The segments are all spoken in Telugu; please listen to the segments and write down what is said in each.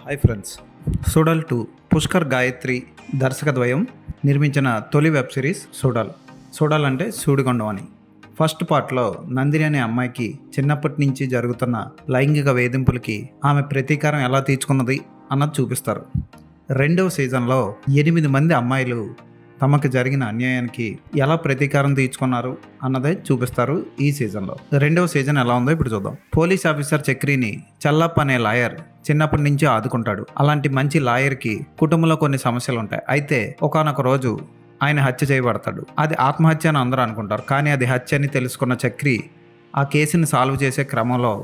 హాయ్ ఫ్రెండ్స్, సోడాల్ 2 పుష్కర్ గాయత్రి దర్శకద్వయం నిర్మించిన తొలి వెబ్ సిరీస్ సోడాల్. సోడాల్ అంటే సూడిగొండం అని. ఫస్ట్ పార్ట్లో నందిని అనే అమ్మాయికి చిన్నప్పటి నుంచి జరుగుతున్న లైంగిక వేధింపులకి ఆమె ప్రతీకారం ఎలా తీర్చుకున్నది అన్నది చూపిస్తారు. రెండవ సీజన్లో 8 మంది అమ్మాయిలు తమకు జరిగిన అన్యాయానికి ఎలా ప్రతీకారం తీర్చుకున్నారు అన్నదే చూపిస్తారు ఈ సీజన్లో. రెండవ సీజన్ ఎలా ఉందో ఇప్పుడు చూద్దాం. పోలీస్ ఆఫీసర్ చక్రిని చల్లప్ప అనే లాయర్ చిన్నప్పటి నుంచి ఆదుకుంటాడు. అలాంటి మంచి లాయర్కి కుటుంబంలో కొన్ని సమస్యలు ఉంటాయి. అయితే ఒకానొక రోజు ఆయన హత్య చేయబడతాడు. అది ఆత్మహత్య అని అందరూ అనుకుంటారు, కానీ అది హత్య అని తెలుసుకున్న చక్రి ఆ కేసుని సాల్వ్ చేసే క్రమంలో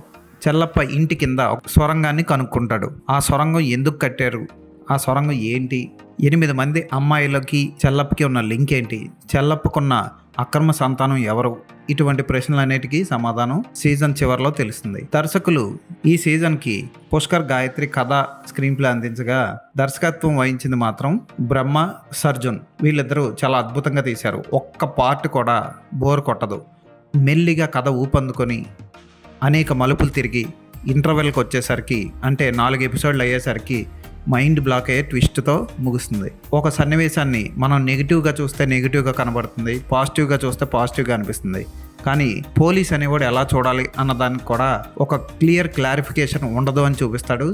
చెల్లప్ప ఇంటి కింద ఒక సొరంగాన్ని కనుక్కుంటాడు. ఆ సొరంగం ఎందుకు కట్టారు, ఆ సొరంగం ఏంటి, 8 మంది అమ్మాయిలకి చెల్లప్పకి ఉన్న లింక్ ఏంటి, చెల్లప్పకున్న అక్రమ సంతానం ఎవరు, ఇటువంటి ప్రశ్నలన్నిటికీ సమాధానం సీజన్ చివరిలో తెలుస్తుంది. దర్శకులు ఈ సీజన్కి పుష్కర్ గాయత్రి కథ, స్క్రీన్ ప్లే అందించగా దర్శకత్వం వహించింది మాత్రం బ్రహ్మ సర్జున్. వీళ్ళిద్దరూ చాలా అద్భుతంగా తీశారు. ఒక్క పార్ట్ కూడా బోర్ కొట్టదు. మెల్లిగా కథ ఊపందుకొని అనేక మలుపులు తిరిగి ఇంటర్వెల్కి వచ్చేసరికి, అంటే 4 ఎపిసోడ్లు అయ్యేసరికి మైండ్ బ్లాక్ అయ్యే ట్విస్ట్తో ముగుస్తుంది. ఒక సన్నివేశాన్ని మనం నెగిటివ్గా చూస్తే నెగిటివ్గా కనబడుతుంది, పాజిటివ్గా చూస్తే పాజిటివ్గా అనిపిస్తుంది. కానీ పోలీస్ అనేవాడు ఎలా చూడాలి అన్నదానికి కూడా ఒక క్లియర్ క్లారిఫికేషన్ ఉండదు అని చూపిస్తాడు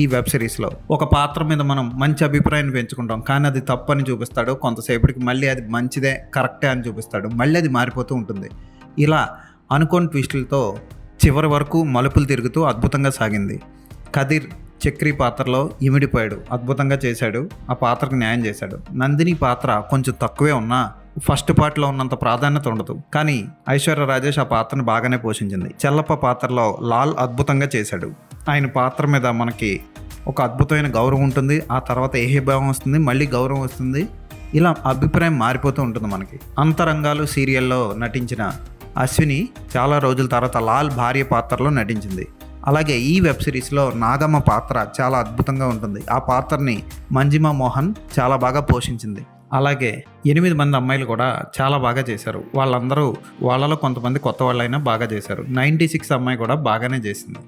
ఈ వెబ్ సిరీస్లో. ఒక పాత్ర మీద మనం మంచి అభిప్రాయాన్ని పెంచుకుంటాం, కానీ అది తప్పు అని చూపిస్తాడు. కొంతసేపటికి మళ్ళీ అది మంచిదే, కరెక్టే అని చూపిస్తాడు. మళ్ళీ అది మారిపోతూ ఉంటుంది. ఇలా అనుకోని ట్విస్టులతో చివరి వరకు మలుపులు తిరుగుతూ అద్భుతంగా సాగింది. కదిర్ చక్రి పాత్రలో ఇమిడిపోయాడు, అద్భుతంగా చేశాడు, ఆ పాత్రకు న్యాయం చేశాడు. నందిని పాత్ర కొంచెం తక్కువే ఉన్నా ఫస్ట్ పార్ట్లో ఉన్నంత ప్రాధాన్యత ఉండదు, కానీ ఐశ్వర్య రాజేష్ ఆ పాత్రను బాగానే పోషించింది. చెల్లప్ప పాత్రలో లాల్ అద్భుతంగా చేశాడు. ఆయన పాత్ర మీద మనకి ఒక అద్భుతమైన గౌరవం ఉంటుంది, ఆ తర్వాత ఏహీభావం వస్తుంది, మళ్ళీ గౌరవం వస్తుంది. ఇలా అభిప్రాయం మారిపోతూ ఉంటుంది మనకి. అంతరంగాలు సీరియల్లో నటించిన అశ్విని చాలా రోజుల తర్వాత లాల్ భార్య పాత్రలో నటించింది. అలాగే ఈ వెబ్ సిరీస్లో నాగమ్మ పాత్ర చాలా అద్భుతంగా ఉంటుంది. ఆ పాత్రని మంజిమా మోహన్ చాలా బాగా పోషించింది. అలాగే 8 మంది అమ్మాయిలు కూడా చాలా బాగా చేశారు. వాళ్ళలో కొంతమంది కొత్త వాళ్ళైనా బాగా చేశారు. 96 అమ్మాయి కూడా బాగానే చేసింది.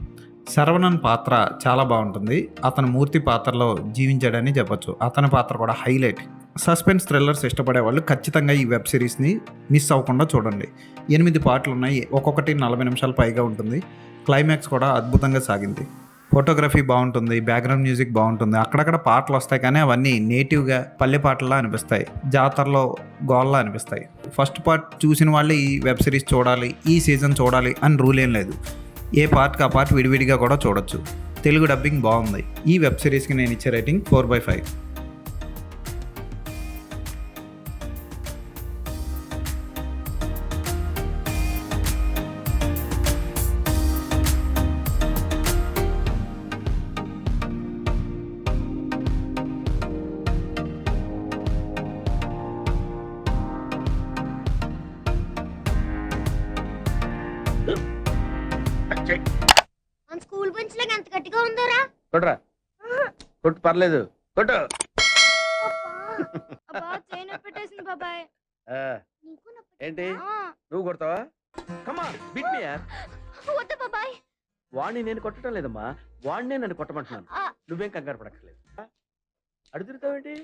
శరవణన్ పాత్ర చాలా బాగుంటుంది. అతను మూర్తి పాత్రలో జీవించాడని చెప్పొచ్చు. అతని పాత్ర కూడా హైలైట్. సస్పెన్స్ థ్రిల్లర్స్ ఇష్టపడే వాళ్ళు ఖచ్చితంగా ఈ వెబ్ సిరీస్ని మిస్ అవ్వకుండా చూడండి. 8 పార్ట్లు ఉన్నాయి, ఒక్కొక్కటి 40 నిమిషాలు పైగా ఉంటుంది. క్లైమాక్స్ కూడా అద్భుతంగా సాగింది. ఫోటోగ్రఫీ బాగుంటుంది, బ్యాక్గ్రౌండ్ మ్యూజిక్ బాగుంటుంది. అక్కడక్కడ పాటలు వస్తాయి, కానీ అవన్నీ నేటివ్గా పల్లె పాటల్లా అనిపిస్తాయి, జాతరలో గోల్లా అనిపిస్తాయి. ఫస్ట్ పార్ట్ చూసిన వాళ్ళే ఈ వెబ్ సిరీస్ చూడాలి, ఈ సీజన్ చూడాలి అని రూల్ ఏం లేదు. ఏ పార్ట్కి ఆ పార్ట్ విడివిడిగా కూడా చూడొచ్చు. తెలుగు డబ్బింగ్ బాగుంది. ఈ వెబ్ సిరీస్కి నేను ఇచ్చే రేటింగ్ 4/5. మన స్కూల్ బెంచ్ లాగా ఎంత గట్టిగా ఉందోరా. కొట్రా, కొట్టు, పర్లేదు, కొట్టు. అబ్బా చైన్ పెట్టేసింది బాబాయ్. ఆ, నీకు ఏంటి నువ్వు కొడతావా? కమా బిట్ మీ యార్. వద్దు బాబాయ్. వాడిని నేను కొట్టడం లేదమ్మా, వాడినే నన్ను కొట్టమంటున్నాను. ఆ. నువ్వేం కంగారు పడక్కర్లేదు. అడుగుతావేంటి?